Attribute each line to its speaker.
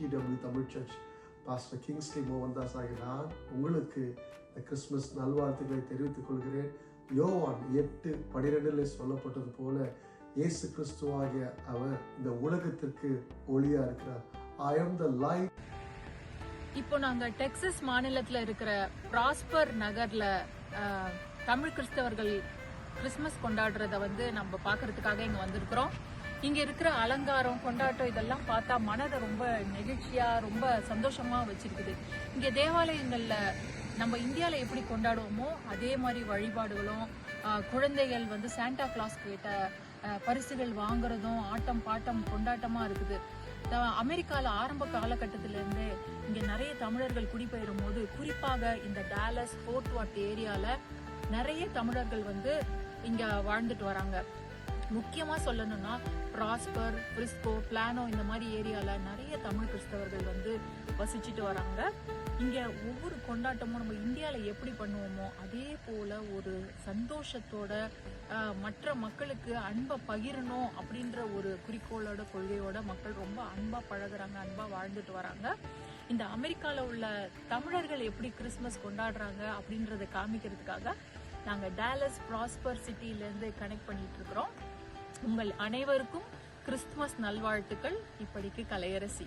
Speaker 1: CTW Tamil search pastor Kingsley Mohandas ஆகிய நான் உங்களுக்கு இந்த கிறிஸ்துமஸ் நல்வாழ்த்துக்களை தெரிவித்துக் கொள்கிறேன். யோவான் 8:12 சொல்லப்பட்டது போல இயேசு கிறிஸ்துவாகிய அவர் இந்த உலகத்திற்கு ஒளியா இருக்கிறார். I am the light.
Speaker 2: இப்போ நாங்க டெக்சஸ் மாநிலத்துல இருக்கிற பிராஸ்பர் நகர்ல தமிழ் கிறிஸ்தவர்கள் கிறிஸ்துமஸ் கொண்டாடுறத நம்ம பாக்குறதுக்காக இங்க வந்திருக்கிறோம். இங்க இருக்கிற அலங்காரம், கொண்டாட்டம் இதெல்லாம் பார்த்தா மனதை ரொம்ப நெகிழ்ச்சியா, ரொம்ப சந்தோஷமா வச்சிருக்குது. இங்க தேவாலயங்கள்ல நம்ம இந்தியால எப்படி கொண்டாடுவோமோ அதே மாதிரி வழிபாடுகளும், குழந்தைகள் சாண்டா கிளாஸ் கிட்ட பரிசுகள் வாங்குறதும், ஆட்டம் பாட்டம் கொண்டாட்டமா இருக்குது. அமெரிக்கால ஆரம்ப காலகட்டத்திலிருந்து இங்க நிறைய தமிழர்கள் குடிபெயரும் போது, குறிப்பாக இந்த டாலஸ், ஃபோர்ட் வர்த் ஏரியால நிறைய தமிழர்கள் இங்க வாழ்ந்துட்டு வராங்க. முக்கியமா சொல்லணும்னா பிராஸ்பர், பிரிஸ்கோ, பிளானோ இந்த மாதிரி ஏரியால நிறைய தமிழ் கிறிஸ்தவர்கள் வசிச்சுட்டு வராங்க. இங்க ஒவ்வொரு கொண்டாட்டமும் நம்ம இந்தியால எப்படி பண்ணுவோமோ அதே போல ஒரு சந்தோஷத்தோட மற்ற மக்களுக்கு அன்பை பகிரணும் அப்படின்ற ஒரு குறிக்கோளோட, கொள்கையோட மக்கள் ரொம்ப அன்பா பழகுறாங்க, அன்பா வாழ்ந்துட்டு வராங்க. இந்த அமெரிக்கால உள்ள தமிழர்கள் எப்படி கிறிஸ்துமஸ் கொண்டாடுறாங்க அப்படின்றத காமிக்கிறதுக்காக நாங்க டாலஸ் பிராஸ்பர் சிட்டில இருந்து கனெக்ட் பண்ணிட்டு இருக்கிறோம். உங்கள் அனைவருக்கும் கிறிஸ்துமஸ் நல்வாழ்த்துக்கள். இப்படிக்கு கலையரசி.